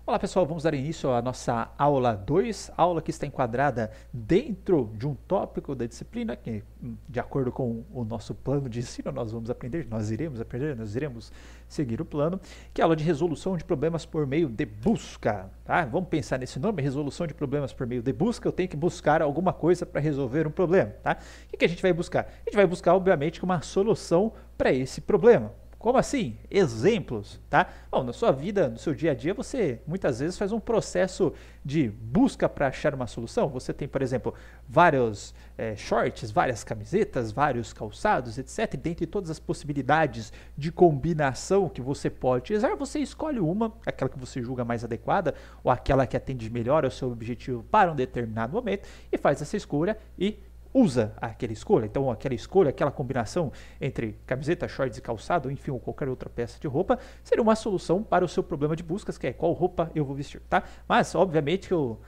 Olá pessoal, vamos dar início à nossa aula 2, aula que está enquadrada dentro de um tópico da disciplina que, de acordo com o nosso plano de ensino, nós iremos aprender, nós iremos seguir o plano, que é a aula de resolução de problemas por meio de busca. Tá? Vamos pensar nesse nome, resolução de problemas por meio de busca. Eu tenho que buscar alguma coisa para resolver um problema. Tá? O que a gente vai buscar? A gente vai buscar, obviamente, uma solução para esse problema. Como assim? Exemplos, tá? Bom, na sua vida, no seu dia a dia, você muitas vezes faz um processo de busca para achar uma solução. Você tem, por exemplo, vários shorts, várias camisetas, vários calçados, etc. E dentre todas as possibilidades de combinação que você pode usar, você escolhe uma, aquela que você julga mais adequada, ou aquela que atende melhor ao seu objetivo para um determinado momento, e faz essa escolha e usa aquela escolha. Então, aquela escolha, aquela combinação entre camiseta, shorts e calçado, enfim, ou qualquer outra peça de roupa, seria uma solução para o seu problema de buscas, que é qual roupa eu vou vestir, tá? Mas, obviamente, que o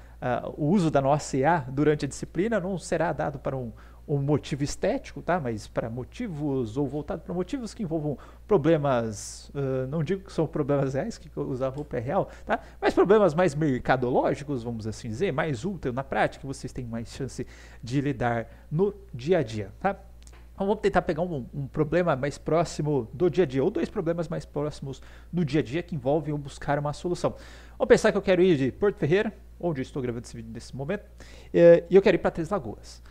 uso da nossa IA durante a disciplina não será dado para um motivo estético, tá? Mas para motivos, ou voltado para motivos que envolvam problemas, não digo que são problemas reais, que usar roupa é real, tá? Mas problemas mais mercadológicos, vamos assim dizer, mais útil na prática, vocês têm mais chance de lidar no dia a dia, tá? Então vamos tentar pegar um problema mais próximo do dia a dia, ou dois problemas mais próximos do dia a dia que envolvem o buscar uma solução. Vamos pensar que eu quero ir de Porto Ferreira, onde eu estou gravando esse vídeo nesse momento, e eu quero ir para Três Lagoas,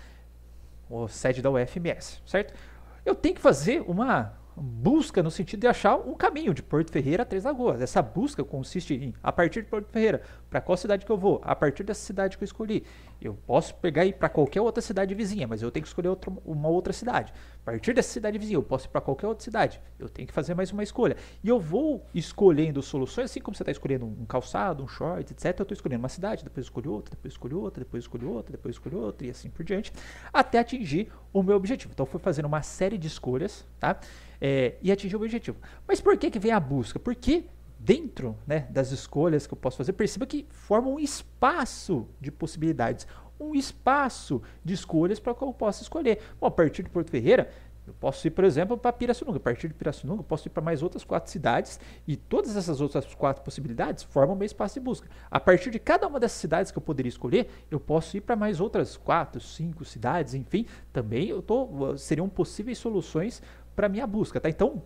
ou sede da UFMS, certo? Eu tenho que fazer uma busca no sentido de achar um caminho de Porto Ferreira a Três Lagoas. Essa busca consiste em, a partir de Porto Ferreira, para qual cidade que eu vou? A partir dessa cidade que eu escolhi. Eu posso pegar e ir para qualquer outra cidade vizinha, mas eu tenho que escolher uma outra cidade. A partir dessa cidade vizinha, eu posso ir para qualquer outra cidade. Eu tenho que fazer mais uma escolha. E eu vou escolhendo soluções, assim como você está escolhendo um calçado, um short, etc. Eu estou escolhendo uma cidade, depois escolho outra, depois escolho outra, depois escolho outra, depois escolho outra, e assim por diante, até atingir o meu objetivo. Então, eu fui fazendo uma série de escolhas, tá? E atingir o objetivo. Mas por que vem a busca? Porque dentro, né, das escolhas que eu posso fazer, perceba que forma um espaço de possibilidades, um espaço de escolhas para que eu possa escolher. Bom, a partir de Porto Ferreira, eu posso ir, por exemplo, para Pirassununga. A partir de Pirassununga, eu posso ir para mais outras 4 cidades, e todas essas outras 4 possibilidades formam meu espaço de busca. A partir de cada uma dessas cidades que eu poderia escolher, eu posso ir para mais outras 4, 5 cidades, enfim, também seriam possíveis soluções para minha busca, tá? Então,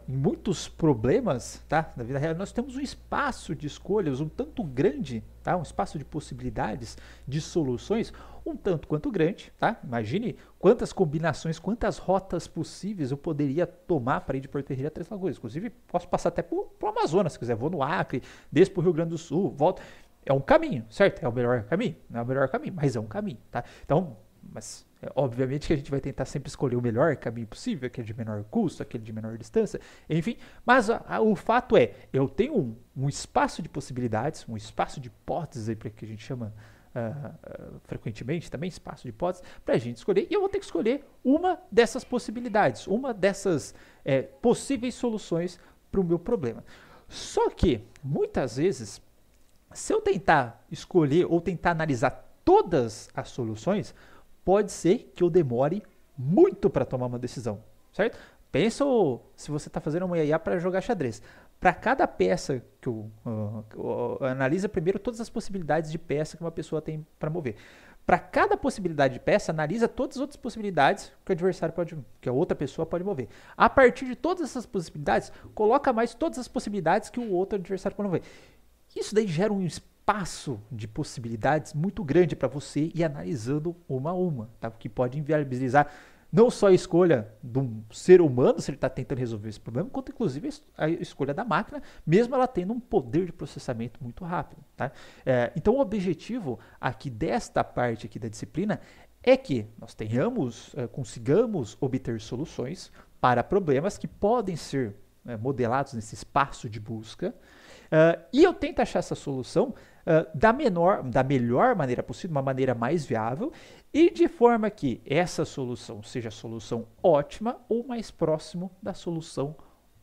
em muitos problemas, tá, na vida real, nós temos um espaço de escolhas um tanto grande, tá? Um espaço de possibilidades, de soluções um tanto quanto grande, tá? Imagine quantas combinações, quantas rotas possíveis eu poderia tomar para ir de Porto Ferreira a Três Lagoas. Inclusive, posso passar até pro Amazonas, se quiser. Vou no Acre, desço pro Rio Grande do Sul, volto. É um caminho, certo? É o melhor caminho? Não é o melhor caminho, mas é um caminho, tá? Então, mas obviamente que a gente vai tentar sempre escolher o melhor caminho possível, aquele de menor custo, aquele de menor distância, enfim. Mas o fato é, eu tenho um espaço de possibilidades, um espaço de hipóteses, para que a gente chama frequentemente também, espaço de hipóteses, para a gente escolher, e eu vou ter que escolher uma dessas possibilidades, uma dessas possíveis soluções para o meu problema. Só que, muitas vezes, se eu tentar escolher ou tentar analisar todas as soluções, pode ser que eu demore muito para tomar uma decisão, certo? Pensa se você está fazendo uma IA para jogar xadrez. Para cada peça que eu analisa primeiro todas as possibilidades de peça que uma pessoa tem para mover. Para cada possibilidade de peça, analisa todas as outras possibilidades que o adversário que a outra pessoa pode mover. A partir de todas essas possibilidades, coloca mais todas as possibilidades que o outro adversário pode mover. Isso daí gera um espaço de possibilidades muito grande para você ir analisando uma a uma, tá? Que pode inviabilizar não só a escolha de um ser humano, se ele está tentando resolver esse problema, quanto inclusive a escolha da máquina, mesmo ela tendo um poder de processamento muito rápido, tá? Então o objetivo aqui desta parte aqui da disciplina é que nós consigamos obter soluções para problemas que podem ser modelados nesse espaço de busca, e eu tento achar essa solução da melhor maneira possível, uma maneira mais viável, e de forma que essa solução seja a solução ótima ou mais próximo da solução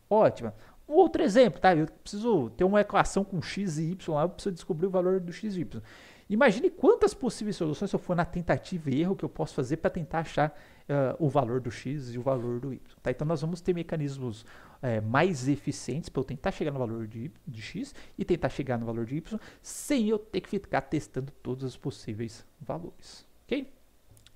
ótima. Um outro exemplo, tá? Eu preciso ter uma equação com x e y lá, eu preciso descobrir o valor do x e y. Imagine quantas possíveis soluções, se eu for na tentativa e erro, que eu posso fazer para tentar achar o valor do x e o valor do y. Tá? Então nós vamos ter mecanismos mais eficientes para eu tentar chegar no valor de x e tentar chegar no valor de y sem eu ter que ficar testando todos os possíveis valores. Ok?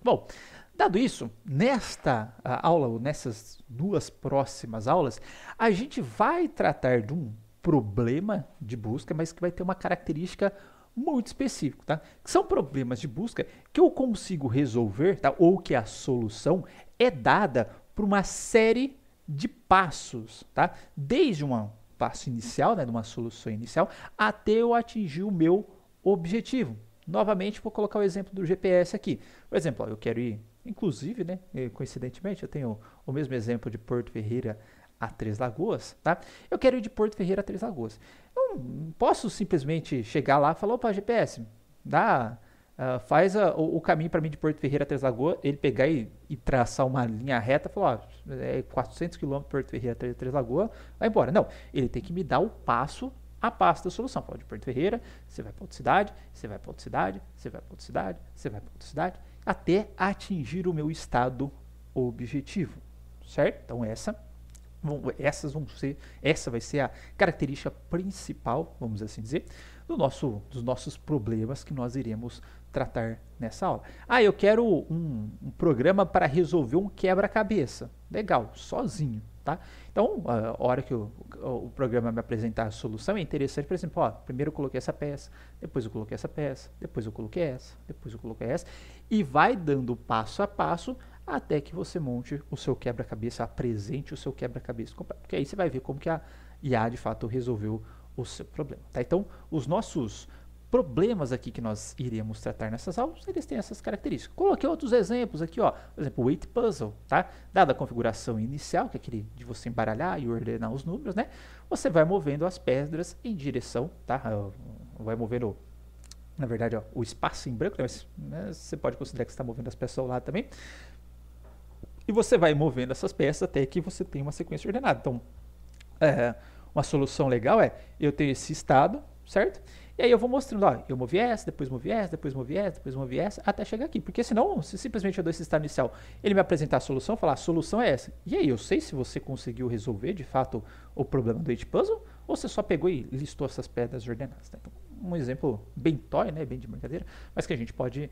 Bom, dado isso, nesta aula, ou nessas duas próximas aulas, a gente vai tratar de um problema de busca, mas que vai ter uma característica muito específica, tá? São problemas de busca que eu consigo resolver, tá? Ou que a solução é dada por uma série de passos, tá? Desde um passo inicial, né, de uma solução inicial, até eu atingir o meu objetivo. Novamente, vou colocar o exemplo do GPS aqui. Por exemplo, ó, eu quero ir, inclusive, né, coincidentemente, eu tenho o mesmo exemplo de Porto Ferreira a Três Lagoas, tá? Eu quero ir de Porto Ferreira a Três Lagoas. Eu não posso simplesmente chegar lá e falar, opa, GPS, faz o caminho para mim de Porto Ferreira a Três Lagoas, ele pegar e traçar uma linha reta e falar, ó, é 400 km Porto Ferreira a Três Lagoas, vai embora. Não, ele tem que me dar o passo a passo da solução. Fala de Porto Ferreira, você vai para outra cidade, você vai para outra cidade, você vai para outra cidade, você vai para outra cidade, até atingir o meu estado objetivo, certo? Então essa vai ser a característica principal, vamos assim dizer, dos nossos problemas que nós iremos tratar nessa aula. Ah, eu quero um programa para resolver um quebra-cabeça. Legal, sozinho, tá? Então, a hora que o programa me apresentar a solução, é interessante, por exemplo, ó, primeiro eu coloquei essa peça, depois eu coloquei essa peça, depois eu coloquei essa, depois eu coloquei essa, e vai dando passo a passo até que você monte o seu quebra-cabeça, apresente o seu quebra-cabeça completo. Porque aí você vai ver como que a IA, de fato, resolveu o seu problema. Tá? Então, os nossos problemas aqui que nós iremos tratar nessas aulas, eles têm essas características. Coloquei outros exemplos aqui, ó. Por exemplo, o weight puzzle, tá? Dada a configuração inicial, que é aquele de você embaralhar e ordenar os números, né? Você vai movendo as pedras em direção, tá? Vai movendo, na verdade, ó, o espaço em branco, né? Você pode considerar que você está movendo as peças ao lado também. E você vai movendo essas peças até que você tenha uma sequência ordenada. Então, uma solução legal eu tenho esse estado, certo? E aí eu vou mostrando, ó, eu movi essa, depois movi essa, depois movi essa, depois movi essa, até chegar aqui. Porque senão, se simplesmente eu dou esse estado inicial, ele me apresentar a solução, falar, a solução é essa. E aí, eu sei se você conseguiu resolver, de fato, o problema do weight puzzle, ou você só pegou e listou essas pedras ordenadas. Né? Então, um exemplo bem toy, né, bem de brincadeira, mas que a gente pode,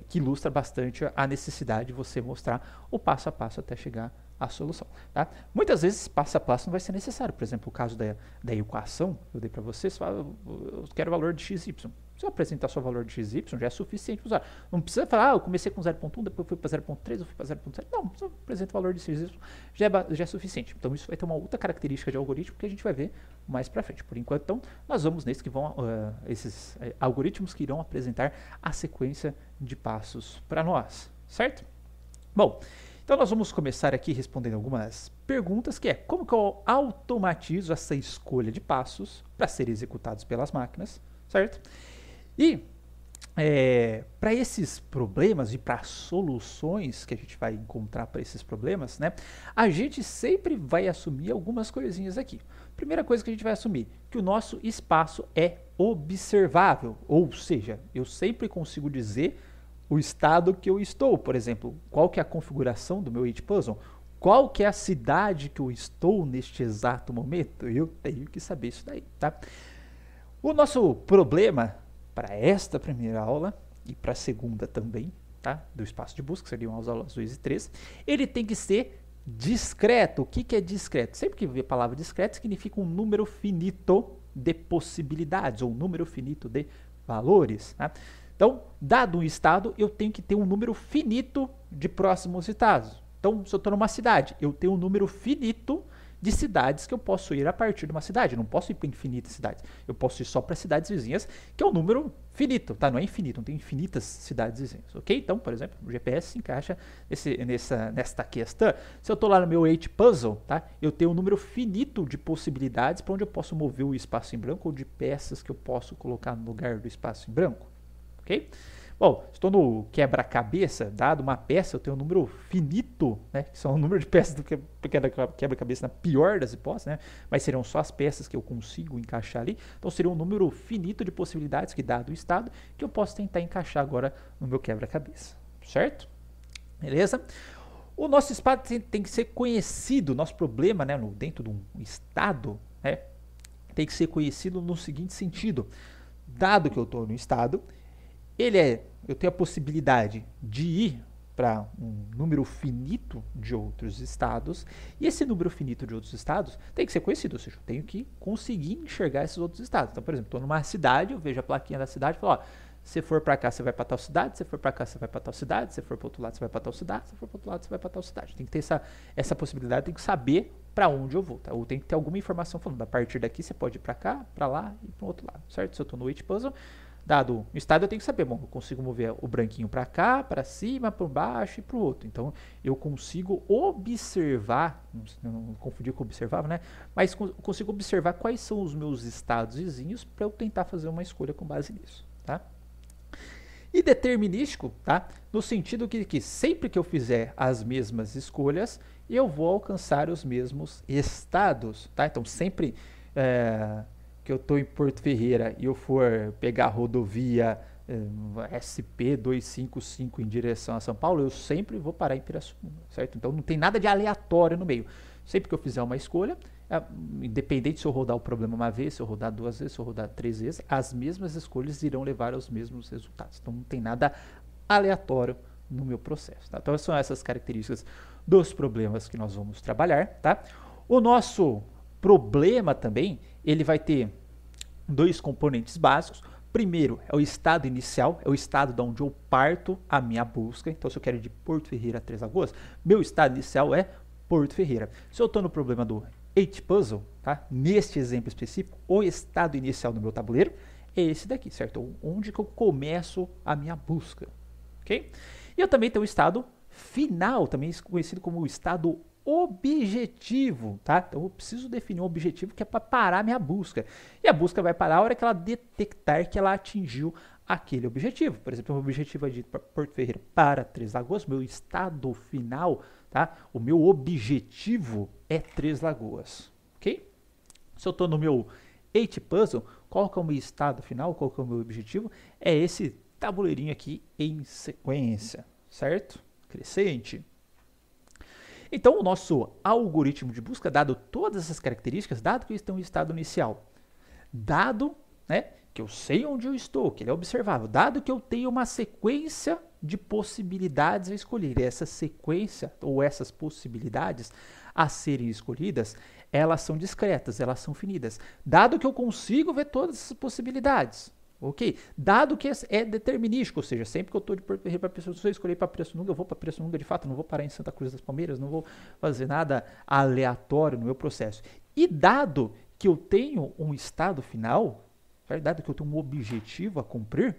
que ilustra bastante a necessidade de você mostrar o passo a passo até chegar à solução. Tá? Muitas vezes, passo a passo não vai ser necessário. Por exemplo, o caso da equação, eu dei para vocês, eu quero o valor de xy. Se eu apresentar só o valor de xy, já é suficiente para usar. Não precisa falar, eu comecei com 0.1, depois fui para 0.3, eu fui para 0.7. Não, se eu apresento o valor de xy, já é suficiente. Então, isso vai ter uma outra característica de algoritmo que a gente vai ver mais para frente. Por enquanto, então, nós vamos nesses que vão, esses algoritmos que irão apresentar a sequência de passos para nós, certo? Bom, então nós vamos começar aqui respondendo algumas perguntas, que é como que eu automatizo essa escolha de passos para serem executados pelas máquinas, certo? E para esses problemas e para soluções que a gente vai encontrar para esses problemas, né, a gente sempre vai assumir algumas coisinhas aqui. Primeira coisa que a gente vai assumir, que o nosso espaço é observável, ou seja, eu sempre consigo dizer o estado que eu estou. Por exemplo, qual que é a configuração do meu weight puzzle? Qual que é a cidade que eu estou neste exato momento? Eu tenho que saber isso daí, tá? O nosso problema para esta primeira aula e para a segunda também, tá? Do espaço de busca, seriam as aulas 2 e 3, ele tem que ser discreto. O que é discreto? Sempre que vê a palavra discreto, significa um número finito de possibilidades, ou um número finito de valores, tá? Então, dado um estado, eu tenho que ter um número finito de próximos estados. Então, se eu estou numa cidade, eu tenho um número finito de cidades que eu posso ir a partir de uma cidade. Eu não posso ir para infinitas cidades. Eu posso ir só para cidades vizinhas, que é um número finito, tá? Não é infinito, não tem infinitas cidades vizinhas, ok? Então, por exemplo, o GPS se encaixa nesta questão. Se eu estou lá no meu weight puzzle, tá? Eu tenho um número finito de possibilidades para onde eu posso mover o espaço em branco, ou de peças que eu posso colocar no lugar do espaço em branco. Ok? Bom, estou no quebra-cabeça, dado uma peça, eu tenho um número finito, né, que são o número de peças do quebra-cabeça na pior das hipóteses, né, mas serão só as peças que eu consigo encaixar ali. Então, seria um número finito de possibilidades que, dado o estado, que eu posso tentar encaixar agora no meu quebra-cabeça, certo? Beleza? O nosso estado tem que ser conhecido, nosso problema, né, dentro de um estado, né, tem que ser conhecido no seguinte sentido: dado que eu estou no estado, eu tenho a possibilidade de ir para um número finito de outros estados, e esse número finito de outros estados tem que ser conhecido, ou seja, eu tenho que conseguir enxergar esses outros estados. Então, por exemplo, estou numa cidade, eu vejo a plaquinha da cidade e falo, ó, se for para cá, você vai para tal cidade, se for para cá, você vai para tal cidade, se for para outro lado, você vai para tal cidade, se for para outro lado, você vai para tal cidade. Tem que ter essa possibilidade, tem que saber para onde eu vou, tá? Ou tem que ter alguma informação falando, a partir daqui você pode ir para cá, para lá e para o outro lado, certo? Se eu estou no It Puzzle, dado o estado, eu tenho que saber, bom, eu consigo mover o branquinho para cá, para cima, para baixo e para o outro. Então, eu consigo observar, não confundir com observar, né? Mas consigo observar quais são os meus estados vizinhos para eu tentar fazer uma escolha com base nisso, tá? E determinístico, tá? No sentido que sempre que eu fizer as mesmas escolhas, eu vou alcançar os mesmos estados, tá? Então, sempre que eu estou em Porto Ferreira e eu for pegar a rodovia SP 255 em direção a São Paulo, eu sempre vou parar em Pirassununga, certo? Então, não tem nada de aleatório no meio. Sempre que eu fizer uma escolha, independente se eu rodar o problema uma vez, se eu rodar 2 vezes, se eu rodar 3 vezes, as mesmas escolhas irão levar aos mesmos resultados. Então, não tem nada aleatório no meu processo, tá? Então, são essas características dos problemas que nós vamos trabalhar, tá? O nosso problema também, ele vai ter 2 componentes básicos. Primeiro é o estado inicial, é o estado de onde eu parto a minha busca. Então, se eu quero ir de Porto Ferreira a Três Lagoas, meu estado inicial é Porto Ferreira. Se eu estou no problema do It Puzzle, tá? Neste exemplo específico, o estado inicial do meu tabuleiro é esse daqui, certo? Onde que eu começo a minha busca, ok? E eu também tenho o estado final, também conhecido como o estado objetivo, tá? Então eu preciso definir um objetivo que é para parar a minha busca. E a busca vai parar a hora que ela detectar que ela atingiu aquele objetivo. Por exemplo, o meu objetivo é de Porto Ferreira para Três Lagoas, meu estado final, tá? O meu objetivo é Três Lagoas, ok? Se eu estou no meu It Puzzle, qual que é o meu estado final, qual que é o meu objetivo? É esse tabuleirinho aqui em sequência, certo? Crescente. Então, o nosso algoritmo de busca, dado todas essas características, dado que tem um estado inicial, dado, né, que eu sei onde eu estou, que ele é observável, dado que eu tenho uma sequência de possibilidades a escolher, e essa sequência ou essas possibilidades a serem escolhidas, elas são discretas, elas são finitas. Dado que eu consigo ver todas essas possibilidades, ok? Dado que é determinístico, ou seja, sempre que eu estou de Porto Ferreira para Pirassununga, se eu escolher para Pirassununga, eu vou para Pirassununga de fato, não vou parar em Santa Cruz das Palmeiras, não vou fazer nada aleatório no meu processo. E dado que eu tenho um estado final, dado que eu tenho um objetivo a cumprir,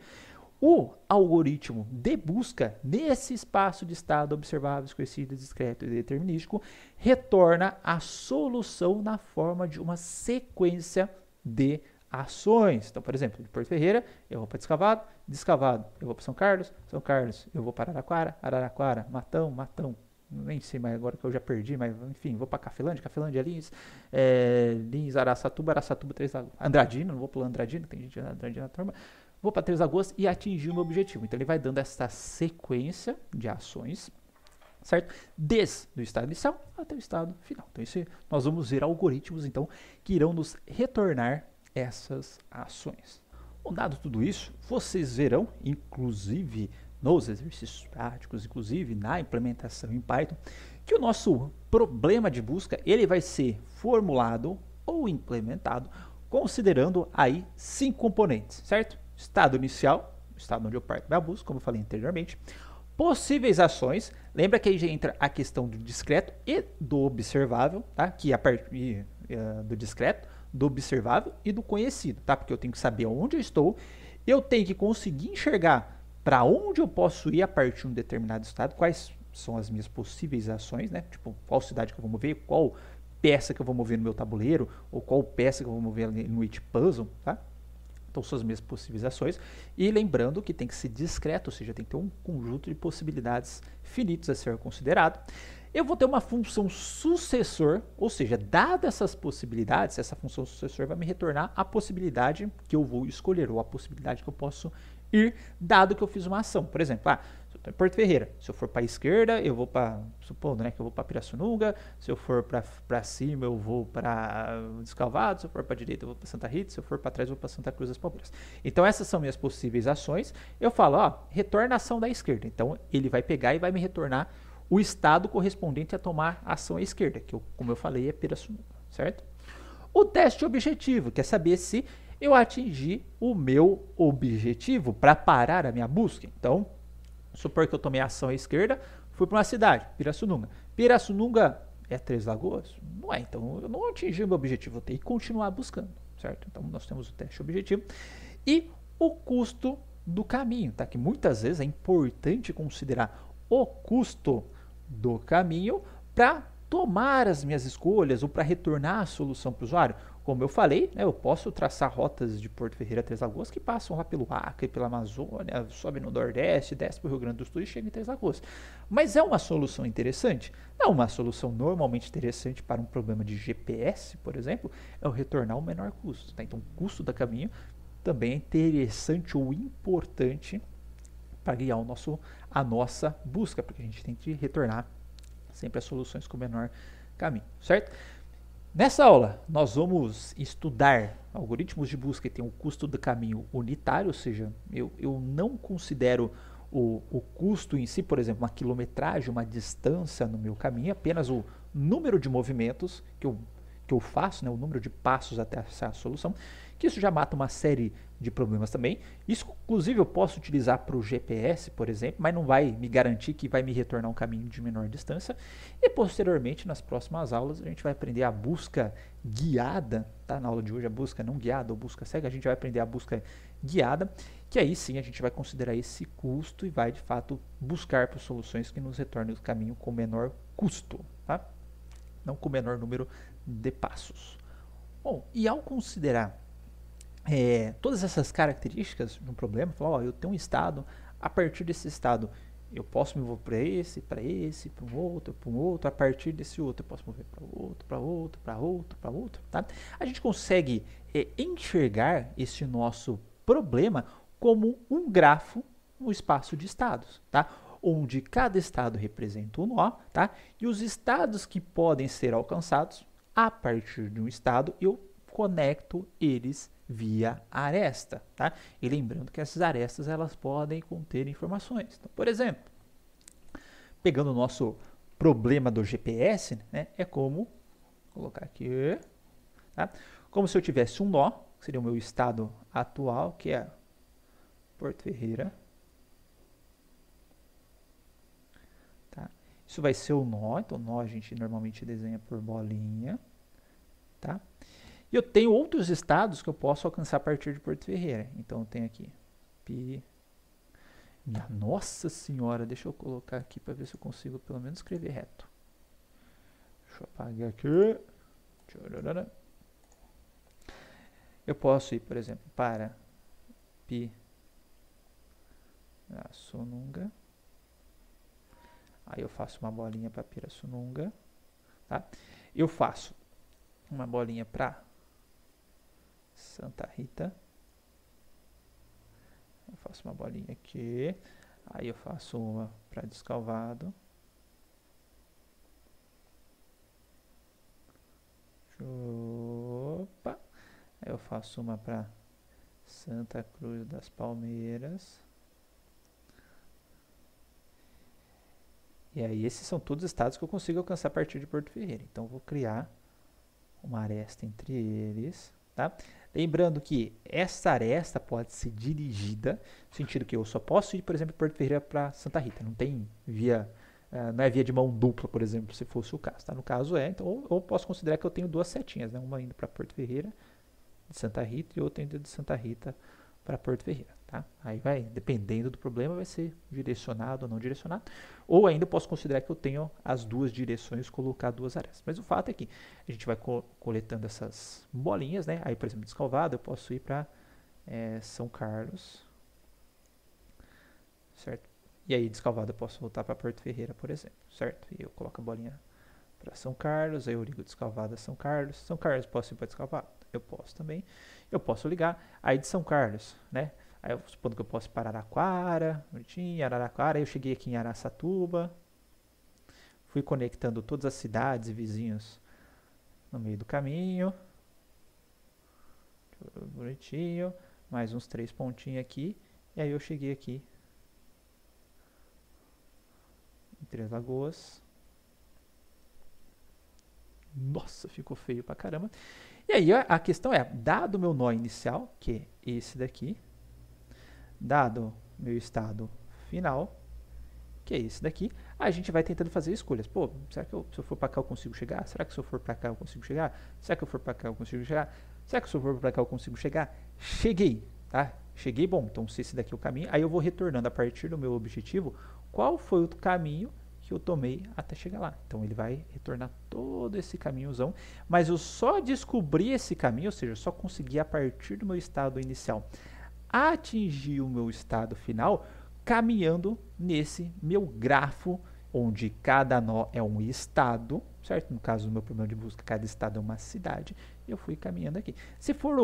o algoritmo de busca nesse espaço de estado observável, desconhecido, discreto e determinístico retorna a solução na forma de uma sequência de ações. Então, por exemplo, de Porto Ferreira, eu vou para Descavado, Descavado, eu vou para São Carlos, São Carlos, eu vou para Araraquara, Araraquara, Matão, Matão, nem sei mais agora que eu já perdi, mas enfim, vou para Cafelândia, Cafelândia, Lins, Lins, Araçatuba, Araçatuba, Três Lagoas, Andradina, não vou pular Andradina, tem gente de Andradina na turma, vou para Três Lagoas e atingir o meu objetivo. Então, ele vai dando essa sequência de ações, certo? Desde o estado inicial até o estado final. Então, isso nós vamos ver algoritmos, então, que irão nos retornar essas ações. Bom, dado tudo isso, vocês verão, inclusive nos exercícios práticos, inclusive na implementação em Python, que o nosso problema de busca ele vai ser formulado ou implementado considerando aí 5 componentes, certo? Estado inicial, o estado onde eu parto minha busca, como eu falei anteriormente. Possíveis ações, lembra que aí já entra a questão do discreto e do observável, tá? Que a partir do discreto, do observável e do conhecido, tá? Porque eu tenho que saber onde eu estou, eu tenho que conseguir enxergar para onde eu posso ir a partir de um determinado estado, quais são as minhas possíveis ações, né? Tipo, qual cidade que eu vou mover, qual peça que eu vou mover no meu tabuleiro, ou qual peça que eu vou mover no It Puzzle, tá? Então, são as minhas possíveis ações. E lembrando que tem que ser discreto, ou seja, tem que ter um conjunto de possibilidades finitos a ser considerado. Eu vou ter uma função sucessor, ou seja, dadas essas possibilidades, essa função sucessor vai me retornar a possibilidade que eu vou escolher, ou a possibilidade que eu posso ir, dado que eu fiz uma ação. Por exemplo, Então, em Porto Ferreira, se eu for para a esquerda, eu vou para, supondo, né, que eu vou para Pirassununga. Se eu for para cima, eu vou para Descalvado. Se eu for para a direita, eu vou para Santa Rita. Se eu for para trás, eu vou para Santa Cruz das Palmeiras. Então, essas são minhas possíveis ações. Eu falo, ó, retorna a ação da esquerda. Então, ele vai pegar e vai me retornar o estado correspondente a tomar a ação à esquerda, que, como eu falei, é Pirassununga, certo? O teste objetivo, quer saber se eu atingi o meu objetivo para parar a minha busca. Então, supor que eu tomei ação à esquerda, fui para uma cidade, Pirassununga. Pirassununga é Três Lagoas? Não é, então eu não atingi o meu objetivo, eu tenho que continuar buscando, certo? Então nós temos o teste objetivo e o custo do caminho, tá? Que muitas vezes é importante considerar o custo do caminho para tomar as minhas escolhas ou para retornar a solução para o usuário. Como eu falei, né, eu posso traçar rotas de Porto Ferreira a Três Lagoas que passam lá pelo Acre, pela Amazônia, sobe no Nordeste, desce para o Rio Grande do Sul e chega em Três Lagoas. Mas é uma solução interessante? Não, uma solução normalmente interessante para um problema de GPS, por exemplo, é o retornar o menor custo. Tá? Então, o custo do caminho também é interessante ou importante para guiar a nossa busca, porque a gente tem que retornar sempre as soluções com o menor caminho, certo? Nessa aula, nós vamos estudar algoritmos de busca que tem um custo do caminho unitário, ou seja, eu não considero o custo em si, por exemplo, uma quilometragem, uma distância no meu caminho, apenas o número de movimentos que eu faço, né, o número de passos até essa solução, que isso já mata uma série de problemas também. Isso, inclusive, eu posso utilizar para o GPS, por exemplo, mas não vai me garantir que vai me retornar um caminho de menor distância. E, posteriormente, nas próximas aulas, a gente vai aprender a busca guiada, tá? Na aula de hoje, a busca não guiada ou busca cega, a gente vai aprender a busca guiada, que aí sim a gente vai considerar esse custo e vai, de fato, buscar por soluções que nos retornem o caminho com menor custo, tá? Não com menor número de passos. Bom, e ao considerar todas essas características de um problema, falar, ó, eu tenho um estado, a partir desse estado eu posso me mover para um outro, a partir desse outro eu posso mover para outro, tá? A gente consegue enxergar esse nosso problema como um grafo no espaço de estados, tá? Onde cada estado representa um nó, tá? E os estados que podem ser alcançados a partir de um estado, eu conecto eles via aresta, tá? E lembrando que essas arestas elas podem conter informações. Então, por exemplo, pegando o nosso problema do GPS, né, é como colocar aqui, tá? Como se eu tivesse um nó, que seria o meu estado atual, que é Porto Ferreira. Tá? Isso vai ser o nó, então nó a gente normalmente desenha por bolinha, tá? E eu tenho outros estados que eu posso alcançar a partir de Porto Ferreira. Então eu tenho aqui Nossa senhora, deixa eu colocar aqui para ver se eu consigo pelo menos escrever reto. Deixa eu apagar aqui. Eu posso ir, por exemplo, para Pirassununga. Aí eu faço uma bolinha para Pirassununga, tá? Eu faço uma bolinha para Santa Rita. Eu faço uma bolinha aqui. Aí eu faço uma para Descalvado. Opa. Aí eu faço uma para Santa Cruz das Palmeiras. E aí esses são todos os estados que eu consigo alcançar a partir de Porto Ferreira. Então eu vou criar uma aresta entre eles, tá? Lembrando que essa aresta pode ser dirigida, no sentido que eu só posso ir, por exemplo, de Porto Ferreira para Santa Rita. Não tem via, não é via de mão dupla, por exemplo, se fosse o caso, tá? No caso então eu posso considerar que eu tenho duas setinhas, né? Uma indo para Porto Ferreira de Santa Rita e outra indo de Santa Rita para Porto Ferreira, tá? Aí vai, dependendo do problema, vai ser direcionado ou não direcionado. Ou ainda posso considerar que eu tenho as duas direções, colocar duas arestas. Mas o fato é que a gente vai coletando essas bolinhas, né? Aí, por exemplo, Descalvado, eu posso ir para São Carlos, certo? E aí, Descalvado, eu posso voltar para Porto Ferreira, por exemplo, certo? E eu coloco a bolinha para São Carlos, aí eu ligo Descalvado a São Carlos. São Carlos, posso ir para Descalvado? Eu posso também. Eu posso ligar aí de São Carlos, né? Aí eu supondo que eu posso ir para Araraquara, bonitinho, Araraquara. Aí eu cheguei aqui em Araçatuba. Fui conectando todas as cidades e vizinhos no meio do caminho. Bonitinho. Mais uns 3 pontinhos aqui. E aí eu cheguei aqui em Três Lagoas. Nossa, ficou feio pra caramba. E aí a questão é, dado o meu nó inicial, que é esse daqui, dado meu estado final, que é esse daqui, a gente vai tentando fazer escolhas. Pô, será que se eu for pra cá eu consigo chegar? Será que se eu for pra cá eu consigo chegar? Será que eu for pra cá eu consigo chegar? Será que se eu for pra cá eu consigo chegar? Cheguei, tá? Cheguei, bom, então se esse daqui é o caminho, aí eu vou retornando a partir do meu objetivo, qual foi o caminho que eu tomei até chegar lá. Então ele vai retornar todo esse caminhozão, mas eu só descobri esse caminho, ou seja, eu só consegui a partir do meu estado inicial atingir o meu estado final caminhando nesse meu grafo, onde cada nó é um estado, certo? No caso do meu problema de busca, cada estado é uma cidade, e eu fui caminhando aqui. Se for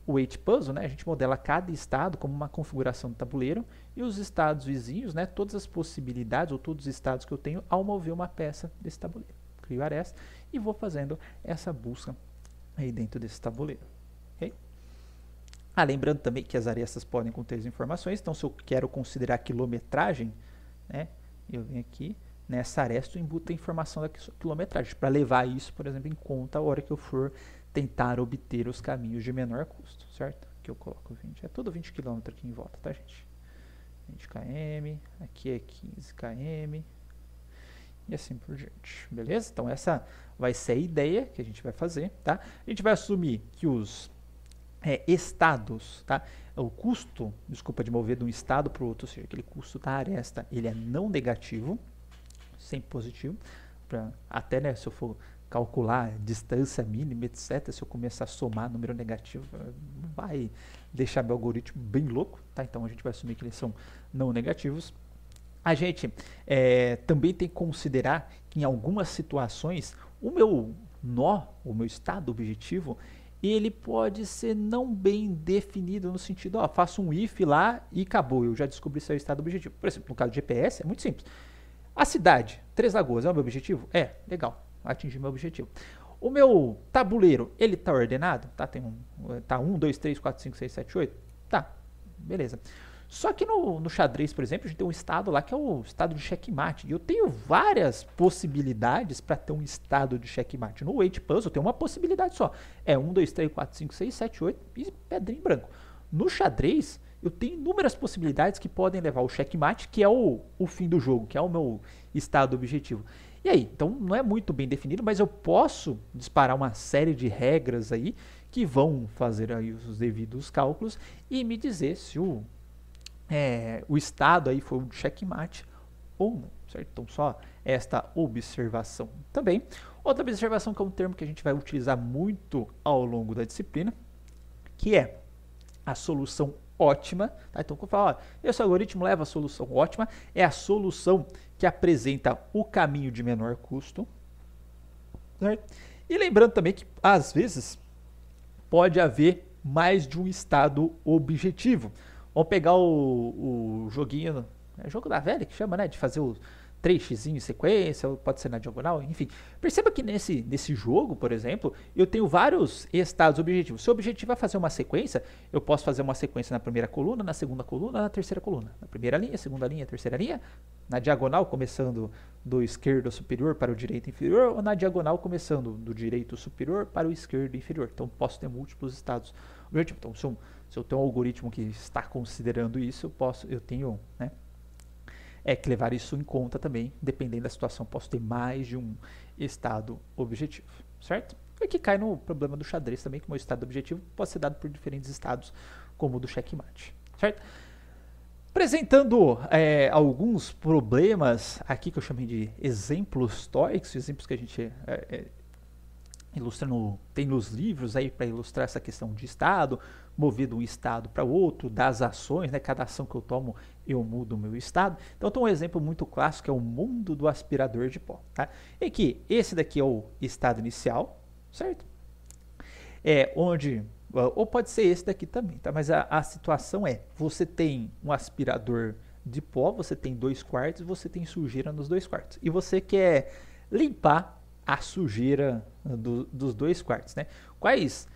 o H-Puzzle, né, a gente modela cada estado como uma configuração do tabuleiro, e os estados vizinhos, né, todas as possibilidades, ou todos os estados que eu tenho ao mover uma peça desse tabuleiro. Crio arestas e vou fazendo essa busca aí dentro desse tabuleiro. Okay? Lembrando também que as arestas podem conter as informações, então se eu quero considerar quilometragem, né, eu venho aqui, nessa aresta eu embuto a informação da quilometragem, para levar isso, por exemplo, em conta a hora que eu for tentar obter os caminhos de menor custo, certo? Aqui eu coloco 20, é tudo 20 km aqui em volta, tá, gente? 20 km, aqui é 15 km, e assim por diante, beleza? Então essa vai ser a ideia que a gente vai fazer, tá? A gente vai assumir que os estados, tá? O custo, desculpa, de mover de um estado para o outro, ou seja, aquele custo da aresta, ele é não negativo, sempre positivo, até, né, se eu for calcular distância mínima, etc, se eu começar a somar número negativo, vai deixar meu algoritmo bem louco, tá? Então a gente vai assumir que eles são não negativos. A gente também tem que considerar que em algumas situações o meu nó, o meu estado objetivo, ele pode ser não bem definido no sentido, ó, faço um if lá e acabou, eu já descobri seu estado objetivo. Por exemplo, no caso do GPS, é muito simples. A cidade, Três Lagoas, é o meu objetivo? É, legal, atingi meu objetivo. O meu tabuleiro, ele tá ordenado? Tá, tem tá 1, 2, 3, 4, 5, 6, 7, 8? Tá, beleza. Só que no xadrez, por exemplo, a gente tem um estado lá que é o estado de checkmate. E eu tenho várias possibilidades para ter um estado de checkmate. No H-Puzzle tem uma possibilidade só. É 1, 2, 3, 4, 5, 6, 7, 8 e pedrinha em branco. No xadrez, eu tenho inúmeras possibilidades que podem levar ao checkmate, que é o fim do jogo, que é o meu estado objetivo. E aí, então não é muito bem definido, mas eu posso disparar uma série de regras aí que vão fazer aí os devidos cálculos e me dizer se o estado aí foi um checkmate ou não, certo? Então só esta observação também. Outra observação que é um termo que a gente vai utilizar muito ao longo da disciplina, que é a solução ótima. Tá? Então, quando eu falo, esse algoritmo leva a solução ótima, é a solução que apresenta o caminho de menor custo. Certo? E lembrando também que, às vezes, pode haver mais de um estado objetivo. Vamos pegar o joguinho, jogo da velha que chama, né, de fazer os 3x em sequência, ou pode ser na diagonal, enfim. Perceba que nesse jogo, por exemplo, eu tenho vários estados objetivos. Se o objetivo é fazer uma sequência, eu posso fazer uma sequência na primeira coluna, na segunda coluna, na terceira coluna. Na primeira linha, segunda linha, terceira linha. Na diagonal, começando do esquerdo superior para o direito inferior, ou na diagonal, começando do direito superior para o esquerdo inferior. Então, posso ter múltiplos estados objetivos. Então, se eu tenho um algoritmo que está considerando isso, eu tenho, né, que levar isso em conta também, dependendo da situação, posso ter mais de um estado objetivo, certo? E que cai no problema do xadrez também, que o meu estado objetivo pode ser dado por diferentes estados, como o do checkmate, certo? Apresentando alguns problemas aqui que eu chamei de exemplos teóricos, exemplos que a gente ilustra tem nos livros aí para ilustrar essa questão de estado, mover de um estado para outro, das ações, né? Cada ação que eu tomo, eu mudo o meu estado. Então tem um exemplo muito clássico, que é o mundo do aspirador de pó, tá? E que esse daqui é o estado inicial, certo? Onde Ou pode ser esse daqui também, tá? Mas a situação é, você tem um aspirador de pó, você tem 2/4, você tem sujeira nos 2/4. E você quer limpar a sujeira dos 2/4, né? Quais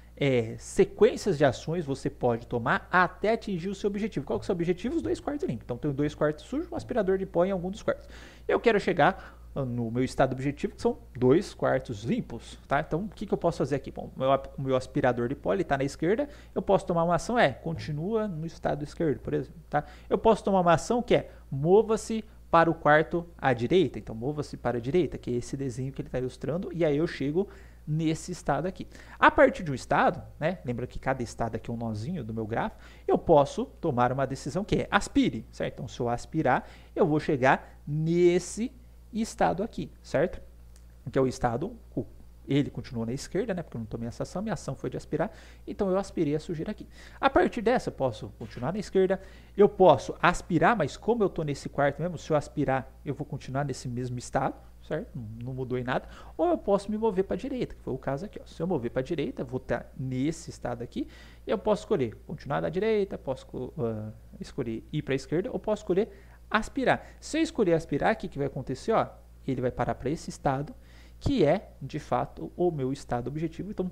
sequências de ações você pode tomar até atingir o seu objetivo? Qual que é o seu objetivo? Os 2/4 limpo. Então, tem 2/4 sujo, um aspirador de pó em algum dos quartos. Eu quero chegar no meu estado objetivo, que são 2/4 limpos, tá? Então, o que eu posso fazer aqui? Bom, o meu aspirador de pó, ele está na esquerda, eu posso tomar uma ação, continua no estado esquerdo, por exemplo, tá? Eu posso tomar uma ação que mova-se para o quarto à direita, então mova-se para a direita, que é esse desenho que ele está ilustrando, e aí eu chego nesse estado aqui. A partir de um estado, né, lembra que cada estado aqui é um nozinho do meu gráfico, eu posso tomar uma decisão que aspire, certo? Então, se eu aspirar, eu vou chegar nesse estado aqui, certo? Que é o estado, ele continua na esquerda, né? Porque eu não tomei essa ação, minha ação foi de aspirar, então eu aspirei a sujeira aqui. A partir dessa, eu posso continuar na esquerda, eu posso aspirar, mas como eu estou nesse quarto mesmo, se eu aspirar, eu vou continuar nesse mesmo estado, certo? Não mudou em nada. Ou eu posso me mover para a direita, que foi o caso aqui, ó. Se eu mover para a direita, eu vou estar nesse estado aqui, eu posso escolher continuar da direita, posso escolher ir para a esquerda, ou posso escolher aspirar. Se eu escolher aspirar, o que vai acontecer? Ó, ele vai parar para esse estado, que é, de fato, o meu estado objetivo. Então,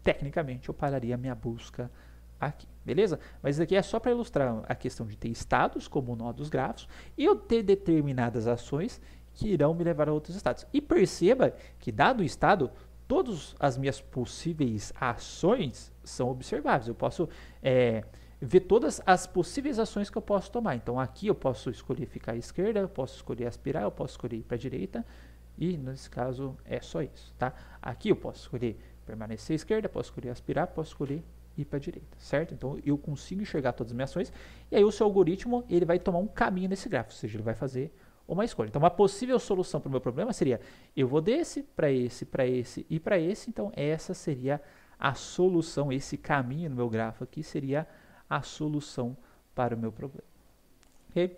tecnicamente, eu pararia a minha busca aqui, beleza? Mas isso aqui é só para ilustrar a questão de ter estados, como o nó dos grafos, e eu ter determinadas ações que irão me levar a outros estados. E perceba que, dado o estado, todas as minhas possíveis ações são observáveis. Eu posso ver todas as possíveis ações que eu posso tomar. Então, aqui eu posso escolher ficar à esquerda, eu posso escolher aspirar, eu posso escolher ir para a direita, e nesse caso é só isso, tá? Aqui eu posso escolher permanecer à esquerda, posso escolher aspirar, posso escolher ir para a direita, certo? Então, eu consigo enxergar todas as minhas ações, e aí o seu algoritmo, ele vai tomar um caminho nesse gráfico, ou seja, ele vai fazer uma escolha. Então, uma possível solução para o meu problema seria, eu vou desse, para esse, para esse e para esse, então essa seria a solução, esse caminho no meu gráfico aqui seria a solução para o meu problema. Ok?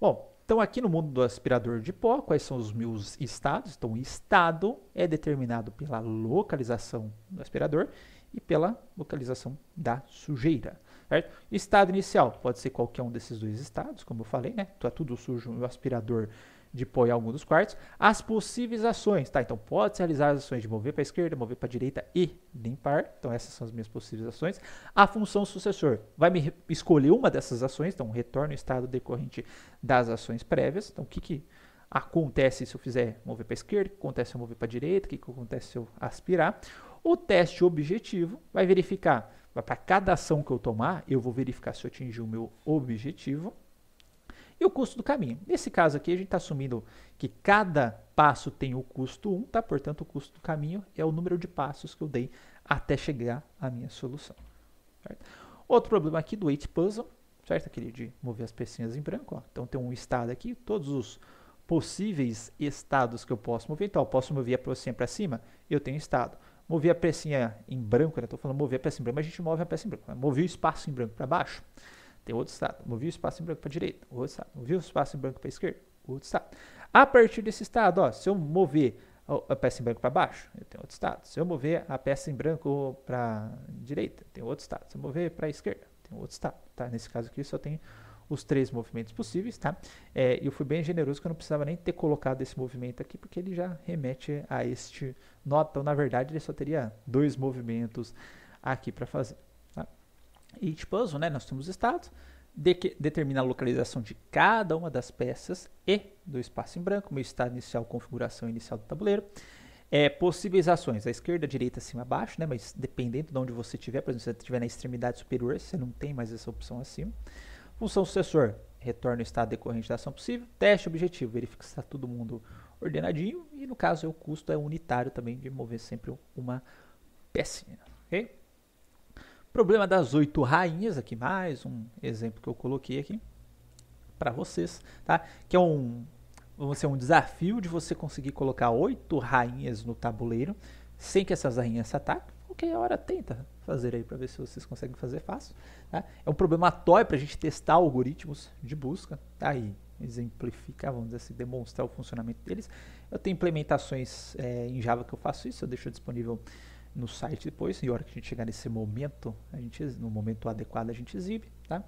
Bom, então aqui no mundo do aspirador de pó, quais são os meus estados? Então, o estado é determinado pela localização do aspirador e pela localização da sujeira. Certo? Estado inicial pode ser qualquer um desses dois estados, como eu falei, né? Tá tudo sujo no aspirador de pó em algum dos quartos. As possíveis ações, tá? Então, pode-se realizar as ações de mover para a esquerda, mover para a direita e limpar. Então, essas são as minhas possíveis ações. A função sucessor vai me escolher uma dessas ações, então, retorna o estado decorrente das ações prévias. Então, o que acontece se eu fizer mover para a esquerda? O que acontece se eu mover para a direita? O que acontece se eu aspirar? O teste objetivo vai verificar, para cada ação que eu tomar, eu vou verificar se eu atingi o meu objetivo. E o custo do caminho. Nesse caso aqui, a gente está assumindo que cada passo tem o custo 1, tá? Portanto, o custo do caminho é o número de passos que eu dei até chegar à minha solução. Certo? Outro problema aqui do weight puzzle, certo? Aquele de mover as pecinhas em branco. Ó. Então, tem um estado aqui, todos os possíveis estados que eu posso mover. Então, eu posso mover a pecinha para cima, eu tenho estado. Mover a pecinha em branco, né? Estou falando mover a peça em branco, mas a gente move a peça em branco. Né? Mover o espaço em branco para baixo, tem outro estado. Movi o espaço em branco para a direita, outro estado. Movi o espaço em branco para a esquerda, outro estado. A partir desse estado, ó, se eu mover a peça em branco para baixo, eu tenho outro estado. Se eu mover a peça em branco para a direita, eu tenho outro estado. Se eu mover para a esquerda, eu tenho outro estado. Tá? Nesse caso aqui, só tem os 3 movimentos possíveis. Tá? Eu fui bem generoso que eu não precisava nem ter colocado esse movimento aqui, porque ele já remete a este nó. Então, na verdade, ele só teria 2 movimentos aqui para fazer. Each puzzle, né? Nós temos estados, determina a localização de cada uma das peças e do espaço em branco, meu estado inicial, configuração inicial do tabuleiro. Possíveis ações, à esquerda, direita, acima, abaixo, né? Mas dependendo de onde você estiver, por exemplo, se você estiver na extremidade superior, você não tem mais essa opção acima. Função sucessor, retorna o estado decorrente da ação possível. Teste objetivo, verifica se está todo mundo ordenadinho. E no caso, o custo é unitário também, de mover sempre uma pecinha, ok? Problema das 8 rainhas, aqui mais um exemplo que eu coloquei aqui para vocês, tá? Que é um desafio de você conseguir colocar 8 rainhas no tabuleiro sem que essas rainhas se ataquem. Qualquer hora tenta fazer aí para ver se vocês conseguem fazer fácil. Tá? É um problematório para a gente testar algoritmos de busca, tá? E exemplificar, vamos dizer assim, demonstrar o funcionamento deles. Eu tenho implementações em Java que eu faço isso, eu deixo disponível no site depois, e a hora que a gente chegar nesse momento, no momento adequado a gente exibe, tá?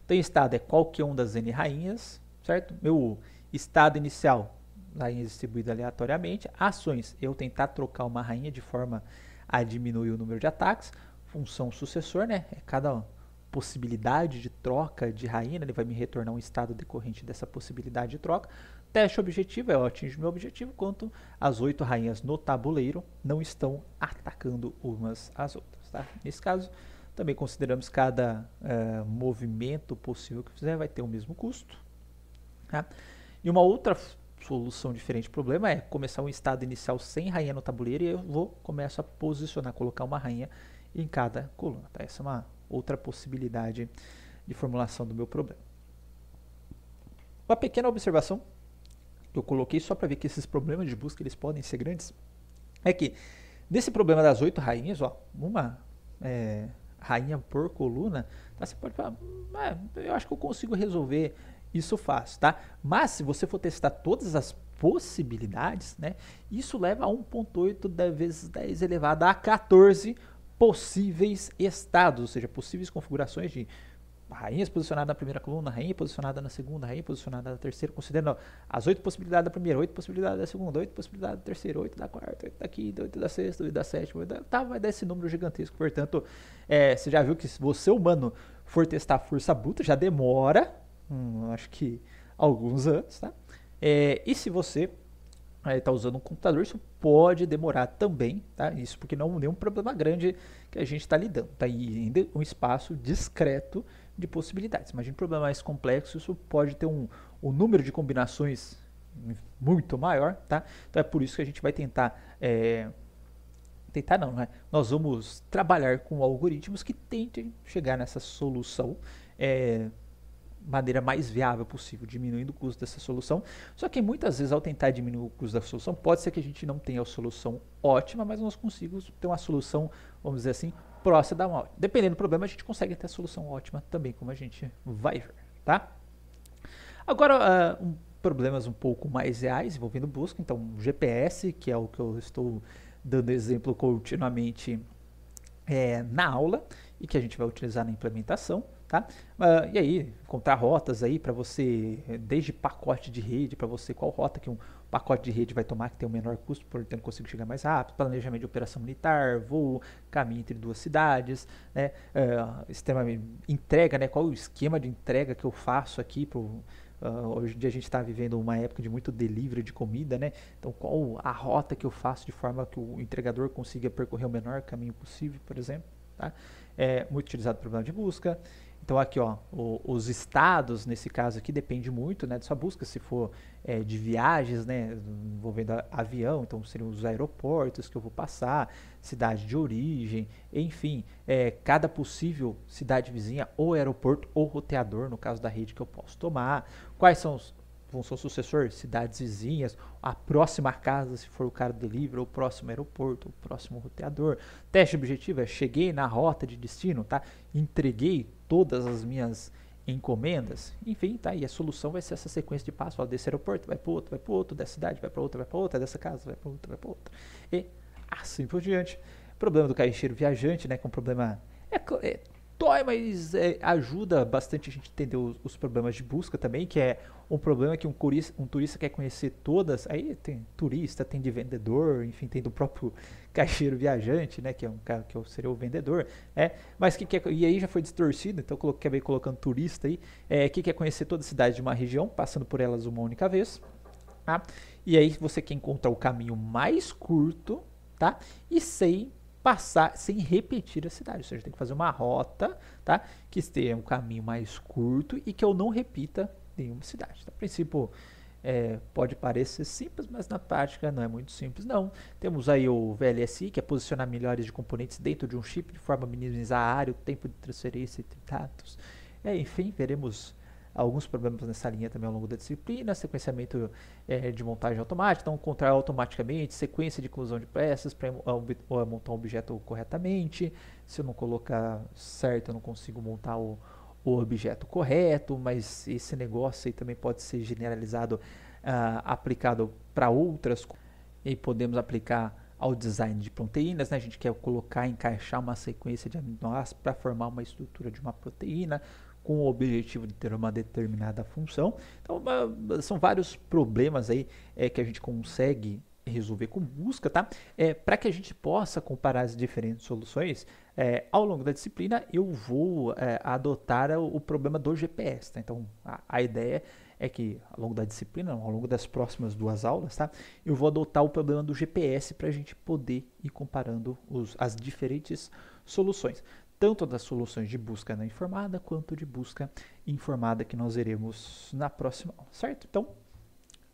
Então, estado é qualquer um das N rainhas, certo? Meu estado inicial, rainha distribuída aleatoriamente. Ações, eu tentar trocar uma rainha de forma a diminuir o número de ataques. Função sucessor, né? É cada possibilidade de troca de rainha, né? Ele vai me retornar um estado decorrente dessa possibilidade de troca. Teste objetivo, eu atinjo meu objetivo, quanto as 8 rainhas no tabuleiro não estão atacando umas às outras, tá? Nesse caso, também consideramos cada movimento possível que fizer vai ter o mesmo custo, tá? E uma outra solução diferente do problema é começar um estado inicial sem rainha no tabuleiro e eu começo a posicionar, colocar uma rainha em cada coluna, tá? Essa é uma outra possibilidade de formulação do meu problema. Uma pequena observação que eu coloquei só para ver que esses problemas de busca eles podem ser grandes é que nesse problema das 8 rainhas, ó, uma rainha por coluna, tá? Você pode falar, eu acho que eu consigo resolver isso fácil, tá? Mas se você for testar todas as possibilidades, né, isso leva a 1.8 vezes 10 elevado a 14 possíveis estados, ou seja, possíveis configurações de rainhas posicionadas na primeira coluna, rainha posicionada na segunda, rainha posicionada na terceira, considerando as 8 possibilidades da primeira, 8 possibilidades da segunda, 8 possibilidades da terceira, 8 da quarta, 8 da quinta, 8 da sexta, 8 da sétima, vai dar esse número gigantesco. Portanto, você já viu que se você, humano, for testar força bruta, já demora, acho que alguns anos, tá? E se você está usando um computador, isso pode demorar também, tá? Isso porque não é nenhum problema grande que a gente está lidando, tá? E ainda um espaço discreto de possibilidades. Imagina um problema mais complexo, isso pode ter um número de combinações muito maior, tá? Então é por isso que a gente vai tentar, né? Nós vamos trabalhar com algoritmos que tentem chegar nessa solução maneira mais viável possível, diminuindo o custo dessa solução. Só que muitas vezes, ao tentar diminuir o custo da solução, pode ser que a gente não tenha a solução ótima, mas nós consigamos ter uma solução, vamos dizer assim, próxima da ótima. Dependendo do problema, a gente consegue ter a solução ótima também, como a gente vai ver, tá? Agora, problemas um pouco mais reais envolvendo busca. Então, o GPS, que é o que eu estou dando exemplo continuamente na aula e que a gente vai utilizar na implementação. Tá? E aí, encontrar rotas aí para você, desde pacote de rede, para você qual rota que um pacote de rede vai tomar que tem o menor custo, portanto consigo chegar mais rápido, planejamento de operação militar, voo, caminho entre duas cidades, né? Entrega, né? Qual o esquema de entrega que eu faço aqui hoje em dia a gente está vivendo uma época de muito delivery de comida, né? Então qual a rota que eu faço de forma que o entregador consiga percorrer o menor caminho possível, por exemplo, tá? Muito utilizado no problema de busca. Então aqui, ó, os estados, nesse caso aqui, depende muito, né, da sua busca. Se for de viagens, né, envolvendo avião, então seriam os aeroportos que eu vou passar, cidade de origem, enfim, cada possível cidade vizinha, ou aeroporto, ou roteador, no caso da rede que eu posso tomar. Quais são função sucessor, cidades vizinhas, a próxima casa, se for o cara do delivery, o próximo aeroporto, o próximo roteador. Teste objetivo cheguei na rota de destino, tá? Entreguei todas as minhas encomendas, enfim, tá? E a solução vai ser essa sequência de passos, desse aeroporto vai para outro, dessa cidade vai para outra, dessa casa vai para outra, e assim por diante. Problema do caixeiro viajante, né? Com problema dói, mas ajuda bastante a gente entender os problemas de busca também, que é um problema que um turista quer conhecer todas. Aí tem turista, tem de vendedor, enfim, tem do próprio caixeiro viajante, né, que é um cara que seria o vendedor, mas e aí já foi distorcido, então eu acabei colocando turista aí, que quer conhecer toda a cidade de uma região, passando por elas uma única vez, tá? E aí você quer encontrar o caminho mais curto, tá? E sem repetir a cidade, ou seja, tem que fazer uma rota, tá? Que tenha um caminho mais curto e que eu não repita nenhuma cidade. Tá? A princípio pode parecer simples, mas na prática não é muito simples, não. Temos aí o VLSI, que é posicionar milhares de componentes dentro de um chip de forma a minimizar a área, o tempo de transferência entre dados. Enfim, veremos alguns problemas nessa linha também ao longo da disciplina, sequenciamento de montagem automática, então encontrar automaticamente, sequência de inclusão de peças para montar um objeto corretamente. Se eu não colocar certo, eu não consigo montar o objeto correto, mas esse negócio aí também pode ser generalizado, aplicado para outras, e podemos aplicar ao design de proteínas, né? A gente quer colocar, encaixar uma sequência de aminoácidos para formar uma estrutura de uma proteína com o objetivo de ter uma determinada função. Então, são vários problemas aí que a gente consegue resolver com busca, tá? Para que a gente possa comparar as diferentes soluções, ao longo da disciplina eu vou adotar o problema do GPS, tá? Então, a ideia é que ao longo da disciplina, ao longo das próximas 2 aulas, tá? Eu vou adotar o problema do GPS para a gente poder ir comparando as diferentes soluções, tanto das soluções de busca não informada quanto de busca informada que nós veremos na próxima aula, certo? Então,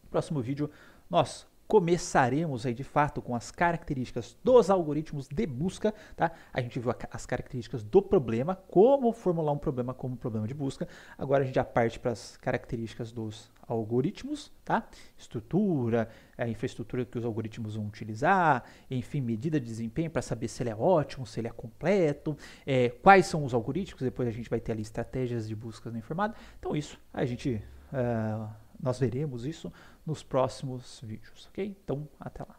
no próximo vídeo nós começaremos aí de fato com as características dos algoritmos de busca, tá? A gente viu as características do problema, como formular um problema como problema de busca. Agora a gente já parte para as características dos algoritmos, tá? Estrutura, a infraestrutura que os algoritmos vão utilizar, enfim, medida de desempenho para saber se ele é ótimo, se ele é completo, quais são os algoritmos, depois a gente vai ter ali estratégias de busca não informada. Então isso, nós veremos isso nos próximos vídeos, ok? Então, até lá.